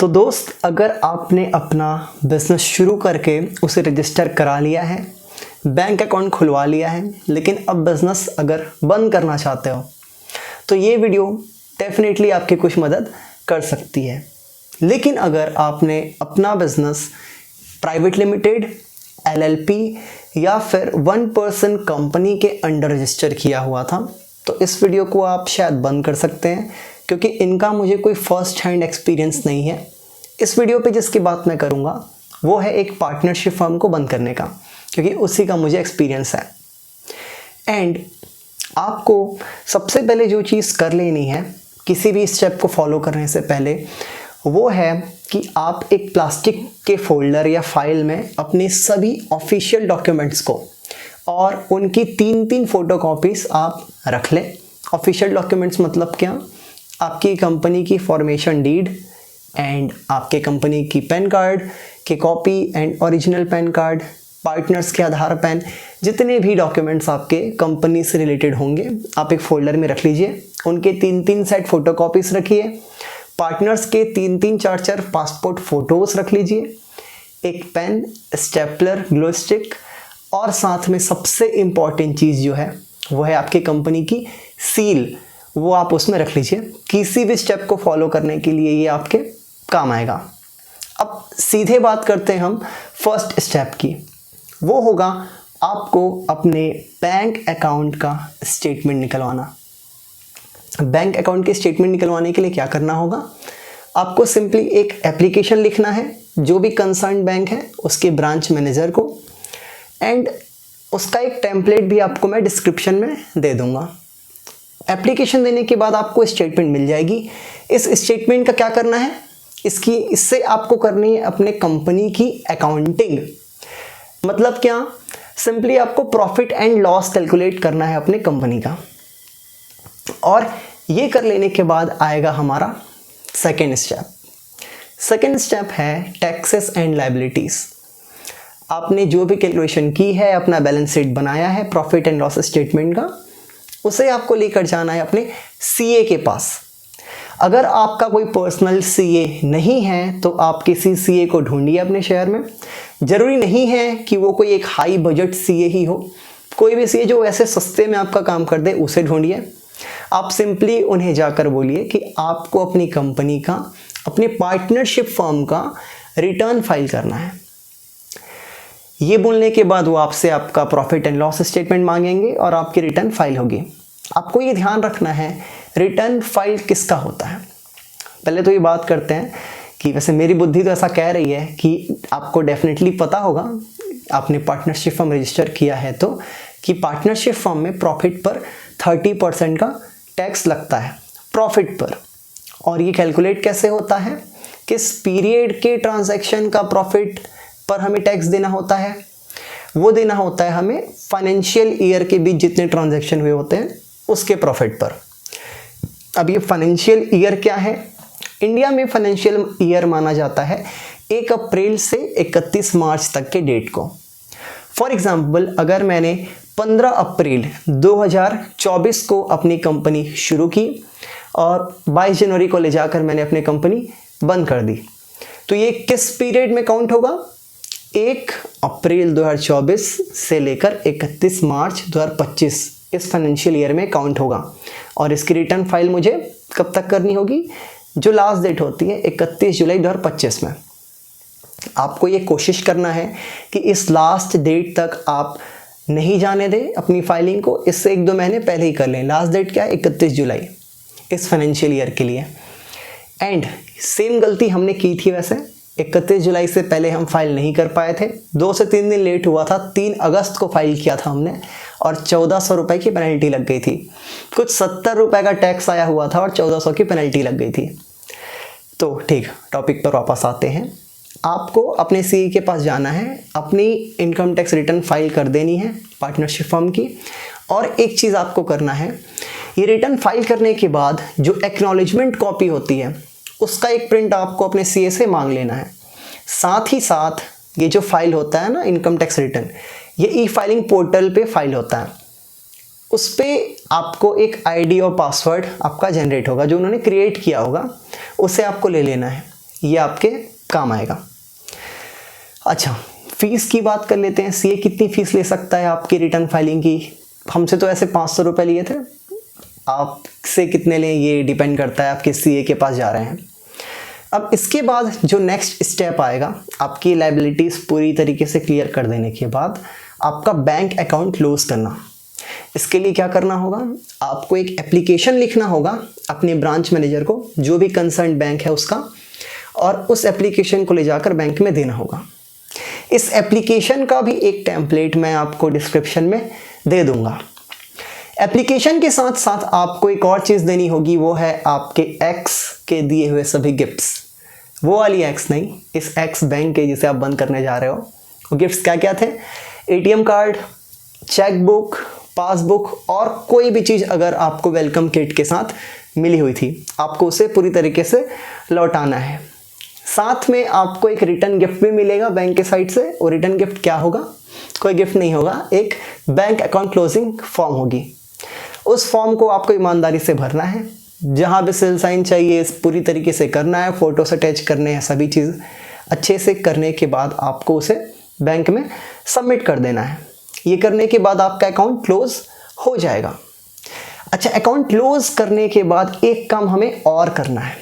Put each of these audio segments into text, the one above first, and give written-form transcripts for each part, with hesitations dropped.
तो दोस्त, अगर आपने अपना बिजनेस शुरू करके उसे रजिस्टर करा लिया है, बैंक अकाउंट खुलवा लिया है, लेकिन अब बिज़नेस अगर बंद करना चाहते हो तो ये वीडियो डेफिनेटली आपकी कुछ मदद कर सकती है। लेकिन अगर आपने अपना बिज़नेस प्राइवेट लिमिटेड, एलएलपी या फिर वन पर्सन कंपनी के अंडर रजिस्टर किया हुआ था तो इस वीडियो को आप शायद बंद कर सकते हैं, क्योंकि इनका मुझे कोई फर्स्ट हैंड एक्सपीरियंस नहीं है। इस वीडियो पे जिसकी बात मैं करूँगा वो है एक पार्टनरशिप फर्म को बंद करने का, क्योंकि उसी का मुझे एक्सपीरियंस है। एंड आपको सबसे पहले जो चीज़ कर लेनी है किसी भी स्टेप को फॉलो करने से पहले, वो है कि आप एक प्लास्टिक के फोल्डर या फाइल में अपने सभी ऑफिशियल डॉक्यूमेंट्स को और उनकी 3-3 फोटोकॉपीज़ आप रख लें। ऑफिशियल डॉक्यूमेंट्स मतलब क्या? आपकी कंपनी की फॉर्मेशन डीड एंड आपके कंपनी की पैन कार्ड के copy and original pan card, partners के आधार पैन, जितने भी डॉक्यूमेंट्स आपके कंपनी से रिलेटेड होंगे आप एक फोल्डर में रख लीजिए। उनके 3-3 सेट फोटोकॉपीज़ रखिए। पार्टनर्स के 3-3, 4-4 पासपोर्ट फ़ोटोज़ रख लीजिए। एक पेन, स्टेपलर, ग्लो स्टिक और साथ में सबसे इम्पॉर्टेंट चीज़ जो है वो है आपकी कंपनी की सील, वो आप उसमें रख लीजिए। किसी भी स्टेप को फॉलो करने के लिए ये आपके काम आएगा। अब सीधे बात करते हैं हम फर्स्ट स्टेप की। वो होगा आपको अपने बैंक अकाउंट का स्टेटमेंट निकलवाना। बैंक अकाउंट के स्टेटमेंट निकलवाने के लिए क्या करना होगा? आपको सिंपली एक एप्लीकेशन लिखना है जो भी कंसर्न बैंक है उसके ब्रांच मैनेजर को, एंड उसका एक टेम्पलेट भी आपको मैं डिस्क्रिप्शन में दे दूंगा। एप्लीकेशन देने के बाद आपको स्टेटमेंट मिल जाएगी। इस स्टेटमेंट का क्या करना है? इससे आपको करनी है अपने कंपनी की अकाउंटिंग। मतलब क्या? सिंपली आपको प्रॉफिट एंड लॉस कैलकुलेट करना है अपने कंपनी का। और ये कर लेने के बाद आएगा हमारा सेकेंड स्टेप। सेकेंड स्टेप है टैक्सेस एंड लायबिलिटीज़। आपने जो भी कैलकुलेशन की है, अपना बैलेंस शीट बनाया है प्रॉफिट एंड लॉस स्टेटमेंट का, उसे आपको लेकर जाना है अपने सीए के पास। अगर आपका कोई पर्सनल सीए नहीं है तो आप किसी सीए को ढूंढिए अपने शहर में। ज़रूरी नहीं है कि वो कोई एक हाई बजट सीए ही हो, कोई भी सीए जो ऐसे सस्ते में आपका काम कर दे उसे ढूंढिए। आप सिंपली उन्हें जाकर बोलिए कि आपको अपनी कंपनी का, अपनी पार्टनरशिप फर्म का रिटर्न फाइल करना है। ये बोलने के बाद वो आपसे आपका प्रॉफिट एंड लॉस स्टेटमेंट मांगेंगे और आपकी रिटर्न फाइल होगी। आपको ये ध्यान रखना है रिटर्न फाइल किसका होता है। पहले तो ये बात करते हैं कि वैसे मेरी बुद्धि तो ऐसा कह रही है कि आपको डेफिनेटली पता होगा, आपने पार्टनरशिप फर्म रजिस्टर किया है तो, कि पार्टनरशिप फर्म में प्रॉफिट पर 30% का टैक्स लगता है प्रॉफिट पर। और ये कैलकुलेट कैसे होता है? किस पीरियड के ट्रांजैक्शन का प्रॉफिट पर हमें टैक्स देना होता है? वो देना होता है हमें फाइनेंशियल ईयर के बीच जितने ट्रांजैक्शन हुए होते हैं उसके प्रॉफिट पर। अब ये फाइनेंशियल ईयर क्या है? इंडिया में फाइनेंशियल ईयर माना जाता है 1 अप्रैल से 31 मार्च तक के डेट को। फॉर एग्जाम्पल, अगर मैंने 15 अप्रैल 2024 को अपनी कंपनी शुरू की और 22 जनवरी को ले जाकर मैंने अपनी कंपनी बंद कर दी, तो ये किस पीरियड में काउंट होगा? 1 अप्रैल 2024 से लेकर 31 मार्च 2025 इस फाइनेंशियल ईयर में काउंट होगा। और इसकी रिटर्न फाइल मुझे कब तक करनी होगी? जो लास्ट डेट होती है 31 जुलाई 2025 में। आपको ये कोशिश करना है कि इस लास्ट डेट तक आप नहीं जाने दें अपनी फाइलिंग को, इससे 1-2 महीने पहले ही कर लें। लास्ट डेट क्या है? 31 जुलाई इस फाइनेंशियल ईयर के लिए। एंड सेम गलती हमने की थी वैसे, 31 जुलाई से पहले हम फाइल नहीं कर पाए थे, 2 से 3 दिन लेट हुआ था। 3 अगस्त को फाइल किया था हमने और 1400 रुपये की पेनल्टी लग गई थी। कुछ 70 रुपये का टैक्स आया हुआ था और 1400 की पेनल्टी लग गई थी। तो ठीक, टॉपिक पर वापस आते हैं। आपको अपने सीए के पास जाना है, अपनी इनकम टैक्स रिटर्न फाइल कर देनी है पार्टनरशिप फर्म की। और एक चीज़ आपको करना है, ये रिटर्न फाइल करने के बाद जो एक्नॉलेजमेंट कॉपी होती है उसका एक प्रिंट आपको अपने सीए से मांग लेना है। साथ ही साथ ये जो फाइल होता है ना, इनकम टैक्स रिटर्न, ये ई फाइलिंग पोर्टल पे फाइल होता है। उस पर आपको एक आईडी और पासवर्ड आपका जनरेट होगा जो उन्होंने क्रिएट किया होगा, उसे आपको ले लेना है। ये आपके काम आएगा। अच्छा, फीस की बात कर लेते हैं। सीए कितनी फीस ले सकता है आपकी रिटर्न फाइलिंग की? हमसे तो ऐसे 500 रुपये लिए थे, आपसे कितने लें ये डिपेंड करता है, आपके सीए के पास जा रहे हैं। अब इसके बाद जो नेक्स्ट स्टेप आएगा, आपकी लायबिलिटीज़ पूरी तरीके से क्लियर कर देने के बाद आपका बैंक अकाउंट क्लोज करना। इसके लिए क्या करना होगा, आपको एक एप्लीकेशन लिखना होगा अपने ब्रांच मैनेजर को, जो भी कंसर्न बैंक है उसका, और उस एप्लीकेशन को ले जाकर बैंक में देना होगा। इस एप्लीकेशन का भी एक टेम्पलेट मैं आपको डिस्क्रिप्शन में दे दूंगा। एप्लीकेशन के साथ साथ आपको एक और चीज़ देनी होगी, वो है आपके एक्स के दिए हुए सभी गिफ्ट्स। वो वाली एक्स नहीं, इस एक्स बैंक के जिसे आप बंद करने जा रहे हो, वो गिफ्ट्स क्या क्या थे? ATM card, cheque book, passbook और कोई भी चीज़ अगर आपको वेलकम किट के साथ मिली हुई थी, आपको उसे पूरी तरीके से लौटाना है। साथ में आपको एक रिटर्न गिफ्ट भी मिलेगा बैंक के साइड से। और रिटर्न गिफ्ट क्या होगा? कोई गिफ्ट नहीं होगा, एक बैंक अकाउंट क्लोजिंग फॉर्म होगी। उस फॉर्म को आपको ईमानदारी से भरना है, जहाँ भी सिल साइन चाहिए पूरी तरीके से करना है, फोटोस अटैच करने हैं, सभी चीज़ अच्छे से करने के बाद आपको उसे बैंक में सबमिट कर देना है। ये करने के बाद आपका अकाउंट क्लोज हो जाएगा। अच्छा, अकाउंट क्लोज करने के बाद एक काम हमें और करना है,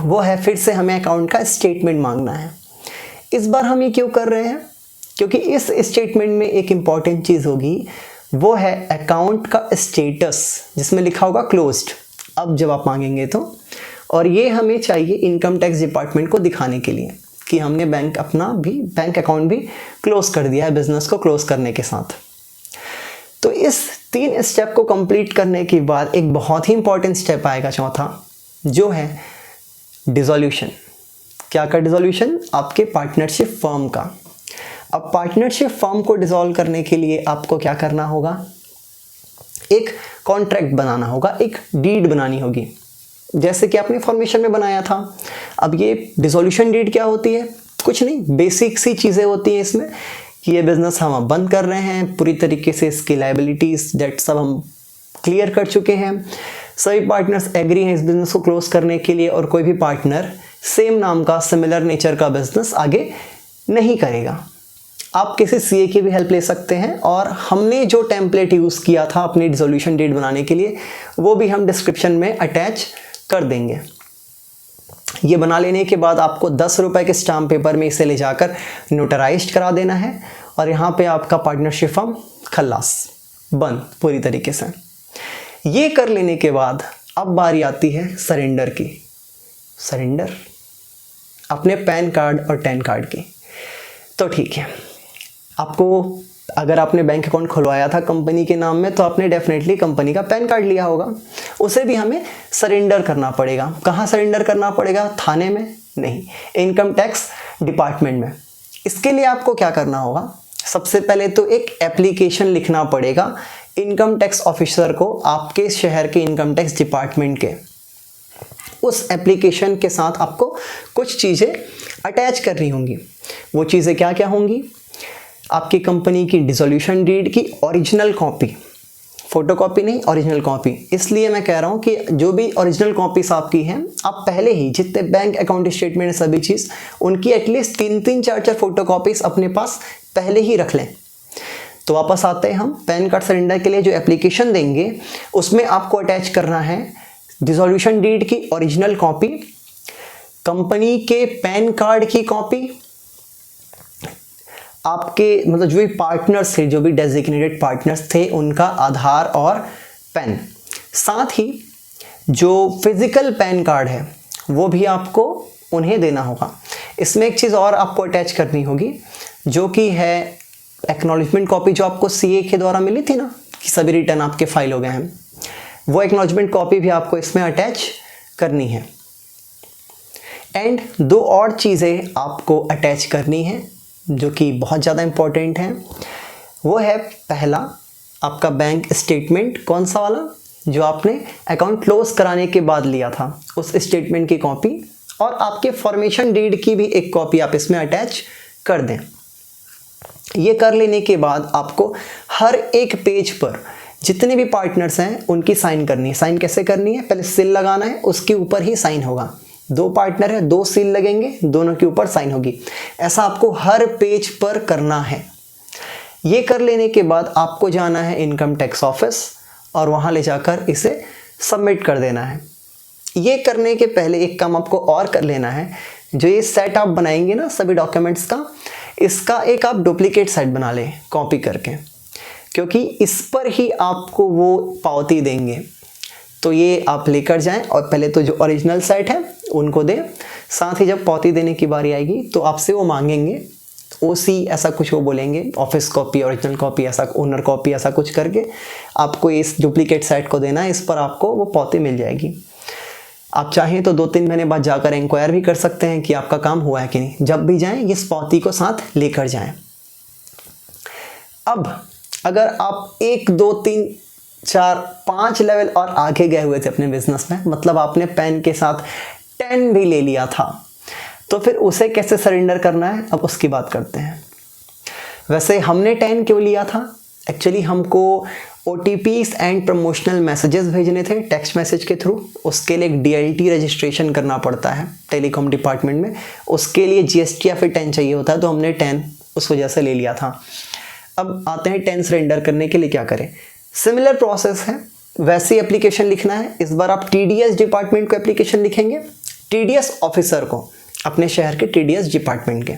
वो है फिर से हमें अकाउंट का स्टेटमेंट मांगना है। इस बार हम ये क्यों कर रहे हैं? क्योंकि इस स्टेटमेंट में एक इम्पॉर्टेंट चीज़ होगी, वो है अकाउंट का स्टेटस, जिसमें लिखा होगा क्लोज्ड। अब जब आप मांगेंगे तो, और ये हमें चाहिए इनकम टैक्स डिपार्टमेंट को दिखाने के लिए कि हमने बैंक अकाउंट भी क्लोज कर दिया है बिजनेस को क्लोज करने के साथ। तो इस 3 स्टेप को कंप्लीट करने के बाद एक बहुत ही इंपॉर्टेंट स्टेप आएगा चौथा, जो है डिसोल्यूशन। क्या का डिसोल्यूशन? आपके पार्टनरशिप फर्म का। अब पार्टनरशिप फर्म को डिसॉल्व करने के लिए आपको क्या करना होगा? एक कॉन्ट्रैक्ट बनाना होगा, एक डीड बनानी होगी, जैसे कि आपने फॉर्मेशन में बनाया था। अब ये डिसोल्यूशन डीड क्या होती है? कुछ नहीं, बेसिक सी चीज़ें होती हैं इसमें कि ये बिज़नेस हम अब बंद कर रहे हैं, पूरी तरीके से इसकी लायबिलिटीज़ डेट सब हम क्लियर कर चुके हैं, सभी पार्टनर्स एग्री हैं इस बिज़नेस को क्लोज करने के लिए, और कोई भी पार्टनर सेम नाम का सिमिलर नेचर का बिज़नेस आगे नहीं करेगा। आप किसी सीए की भी हेल्प ले सकते हैं, और हमने जो टेम्पलेट यूज़ किया था अपनी डिसोल्यूशन डेट बनाने के लिए, वो भी हम डिस्क्रिप्शन में अटैच कर देंगे। ये बना लेने के बाद आपको 10 रुपये के स्टाम्प पेपर में इसे ले जाकर नोटराइज्ड करा देना है, और यहाँ पे आपका पार्टनरशिप फर्म खल्लास, बंद पूरी तरीके से। ये कर लेने के बाद अब बारी आती है सरेंडर की। सरेंडर अपने पैन कार्ड और टैन कार्ड की। तो ठीक है, आपको अगर आपने बैंक अकाउंट खुलवाया था कंपनी के नाम में, तो आपने डेफिनेटली कंपनी का पैन कार्ड लिया होगा, उसे भी हमें सरेंडर करना पड़ेगा। कहाँ सरेंडर करना पड़ेगा? थाने में नहीं, इनकम टैक्स डिपार्टमेंट में। इसके लिए आपको क्या करना होगा? सबसे पहले तो एक एप्लीकेशन लिखना पड़ेगा इनकम टैक्स ऑफिसर को, आपके शहर के इनकम टैक्स डिपार्टमेंट के। उस एप्लीकेशन के साथ आपको कुछ चीज़ें अटैच करनी होंगी। वो चीज़ें क्या क्या होंगी? आपकी कंपनी की डिसोल्यूशन डीड की ओरिजिनल कॉपी, फोटोकॉपी नहीं, ओरिजिनल कॉपी। इसलिए मैं कह रहा हूँ कि जो भी ओरिजिनल कॉपीज आपकी हैं, आप पहले ही जितने बैंक अकाउंट स्टेटमेंट सभी चीज़, उनकी एटलीस्ट 3-3, 4-4 फोटोकॉपीज अपने पास पहले ही रख लें। तो वापस आते हैं हम पैन कार्ड सरेंडर के लिए। जो एप्लीकेशन देंगे उसमें आपको अटैच करना है डिसोल्यूशन डीड की ओरिजिनल कॉपी, कंपनी के पैन कार्ड की कॉपी, आपके मतलब जो भी पार्टनर्स थे, जो भी डेजिग्नेटेड पार्टनर्स थे, उनका आधार और पैन, साथ ही जो फिजिकल पैन कार्ड है वो भी आपको उन्हें देना होगा। इसमें एक चीज़ और आपको अटैच करनी होगी, जो कि है एक्नॉलेजमेंट कॉपी, जो आपको सीए के द्वारा मिली थी ना कि सभी रिटर्न आपके फाइल हो गए हैं, वो एक्नॉलेजमेंट कॉपी भी आपको इसमें अटैच करनी है। एंड 2 और चीज़ें आपको अटैच करनी है जो कि बहुत ज़्यादा इम्पॉर्टेंट हैं। वो है पहला, आपका बैंक स्टेटमेंट, कौन सा वाला? जो आपने अकाउंट क्लोज कराने के बाद लिया था, उस स्टेटमेंट की कॉपी, और आपके फॉर्मेशन डीड की भी एक कॉपी आप इसमें अटैच कर दें। ये कर लेने के बाद आपको हर एक पेज पर जितने भी पार्टनर्स हैं उनकी साइन करनी है। साइन कैसे करनी है? पहले सील लगाना है, उसके ऊपर ही साइन होगा। 2 पार्टनर है, 2 सील लगेंगे, दोनों के ऊपर साइन होगी। ऐसा आपको हर पेज पर करना है। ये कर लेने के बाद आपको जाना है इनकम टैक्स ऑफिस और वहाँ ले जाकर इसे सबमिट कर देना है। ये करने के पहले एक काम आपको और कर लेना है। जो ये सेट आप बनाएंगे ना सभी डॉक्यूमेंट्स का, इसका एक आप डुप्लीकेट सेट बना लें कॉपी करके, क्योंकि इस पर ही आपको वो पावती देंगे। तो ये आप लेकर जाएं और पहले तो जो ओरिजिनल सेट है उनको दें, साथ ही जब पावती देने की बारी आएगी तो आपसे वो मांगेंगे ओसी, ऐसा कुछ वो बोलेंगे, ऑफिस कॉपी, ओरिजिनल कॉपी, ऐसा ओनर कॉपी, ऐसा कुछ करके आपको इस डुप्लीकेट सेट को देना है। इस पर आपको वो पावती मिल जाएगी। आप चाहें तो 2-3 महीने बाद जाकर इंक्वायर भी कर सकते हैं कि आपका काम हुआ है कि नहीं। जब भी जाएं इस पावती को साथ लेकर जाएं। अब अगर आप 1, 2, 3, 4, 5 लेवल और आगे गए हुए थे अपने बिजनेस में, मतलब आपने पेन के साथ 10 भी ले लिया था, तो फिर उसे कैसे सरेंडर करना है, अब उसकी बात करते हैं। वैसे हमने 10 क्यों लिया था? एक्चुअली हमको OTPs एंड प्रमोशनल मैसेजेस भेजने थे टेक्स्ट मैसेज के थ्रू। उसके लिए एक DLT रजिस्ट्रेशन करना पड़ता है टेलीकॉम डिपार्टमेंट में, उसके लिए GST या फिर 10 चाहिए होता है, तो हमने 10 उस वजह से ले लिया था। अब आते हैं 10 सरेंडर करने के लिए क्या करें। सिमिलर प्रोसेस है, वैसे ही एप्लीकेशन लिखना है। इस बार आप TDS डिपार्टमेंट को एप्लीकेशन लिखेंगे, TDS ऑफिसर को, अपने शहर के TDS डिपार्टमेंट के।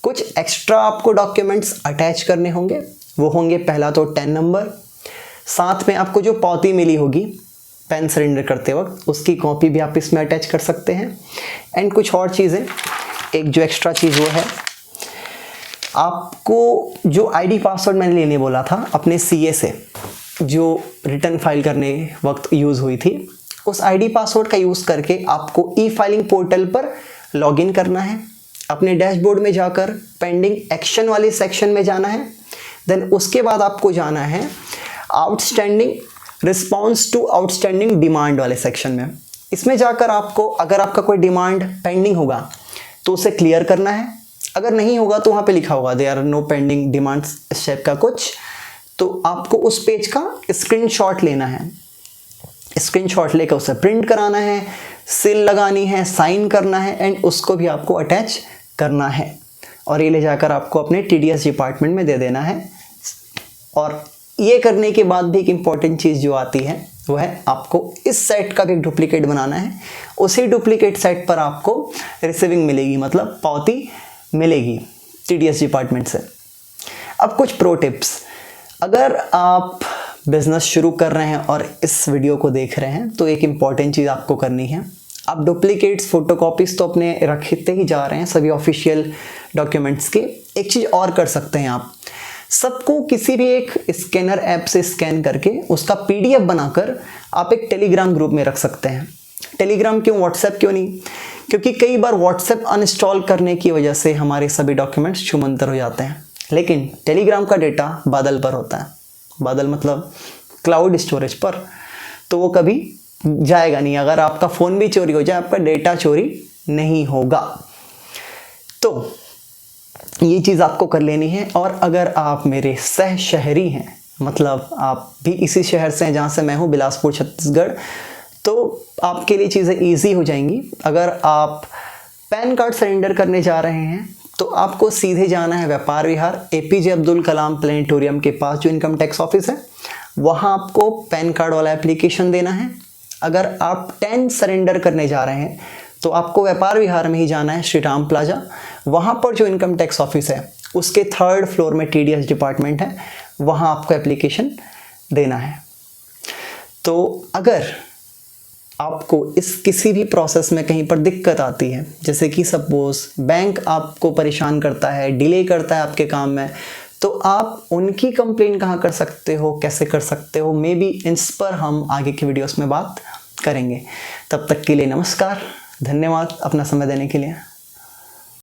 कुछ एक्स्ट्रा आपको डॉक्यूमेंट्स अटैच करने होंगे। वो होंगे पहला तो 10 नंबर, साथ में आपको जो पावती मिली होगी पेन सरेंडर करते वक्त उसकी कॉपी भी आप इसमें अटैच कर सकते हैं। एंड कुछ और चीज़ें, एक जो एक्स्ट्रा चीज़ वो है, आपको जो ID पासवर्ड मैंने लेने बोला था अपने CA से, जो रिटर्न फाइल करने वक्त यूज़ हुई थी, उस ID पासवर्ड का यूज़ करके आपको E-फाइलिंग पोर्टल पर लॉगिन करना है। अपने डैशबोर्ड में जाकर पेंडिंग एक्शन वाले सेक्शन में जाना है। देन उसके बाद आपको जाना है outstanding response to outstanding demand वाले सेक्शन में। इसमें जाकर आपको, अगर आपका कोई डिमांड पेंडिंग होगा तो उसे क्लियर करना है। अगर नहीं होगा तो वहाँ पे लिखा होगा there are no pending demands, इस टाइप का कुछ, तो आपको उस पेज का स्क्रीनशॉट लेना है। स्क्रीनशॉट लेकर उसे प्रिंट कराना है, सील लगानी है, साइन करना है एंड उसको भी आपको अटैच करना है और ये ले जाकर आपको अपने TDS डिपार्टमेंट में दे देना है। और ये करने के बाद भी एक इम्पॉर्टेंट चीज़ जो आती है वो है आपको इस सेट का भी एक डुप्लीकेट बनाना है। उसी डुप्लीकेट सेट पर आपको रिसीविंग मिलेगी, मतलब पावती मिलेगी TDS डिपार्टमेंट से। अब कुछ प्रो टिप्स, अगर आप बिज़नेस शुरू कर रहे हैं और इस वीडियो को देख रहे हैं तो एक इम्पॉर्टेंट चीज़ आपको करनी है। आप डुप्लीकेट्स, फोटोकॉपीज़ तो अपने रखते ही जा रहे हैं सभी ऑफिशियल डॉक्यूमेंट्स के। एक चीज़ और कर सकते हैं, आप सबको किसी भी एक स्कैनर ऐप से स्कैन करके उसका PDF बनाकर आप एक टेलीग्राम ग्रुप में रख सकते हैं। टेलीग्राम क्यों, व्हाट्सएप क्यों नहीं? क्योंकि कई बार व्हाट्सएप अनइंस्टॉल करने की वजह से हमारे सभी डॉक्यूमेंट्स छूमंतर हो जाते हैं, लेकिन टेलीग्राम का डेटा बादल पर होता है। बादल मतलब क्लाउड स्टोरेज पर, तो वो कभी जाएगा नहीं। अगर आपका फ़ोन भी चोरी हो जाए आपका डेटा चोरी नहीं होगा। तो ये चीज़ आपको कर लेनी है। और अगर आप मेरे सह शहरी हैं, मतलब आप भी इसी शहर से हैं जहाँ से मैं हूँ, बिलासपुर छत्तीसगढ़, तो आपके लिए चीज़ें ईजी हो जाएंगी। अगर आप पैन कार्ड सरेंडर करने जा रहे हैं तो आपको सीधे जाना है व्यापार विहार APJ अब्दुल कलाम प्लेनेटोरियम के पास जो इनकम टैक्स ऑफिस है, वहाँ आपको पैन कार्ड वाला एप्लीकेशन देना है। अगर आप 10 सरेंडर करने जा रहे हैं तो आपको व्यापार विहार में ही जाना है, श्री राम प्लाजा। वहाँ पर जो इनकम टैक्स ऑफिस है उसके 3rd फ्लोर में TDS डिपार्टमेंट है, वहाँ आपको एप्लीकेशन देना है। तो अगर आपको इस किसी भी प्रोसेस में कहीं पर दिक्कत आती है, जैसे कि सपोज बैंक आपको परेशान करता है, डिले करता है आपके काम में, तो आप उनकी कंप्लेन कहाँ कर सकते हो, कैसे कर सकते हो, मे बी इस पर हम आगे की वीडियोस में बात करेंगे। तब तक के लिए नमस्कार, धन्यवाद अपना समय देने के लिए।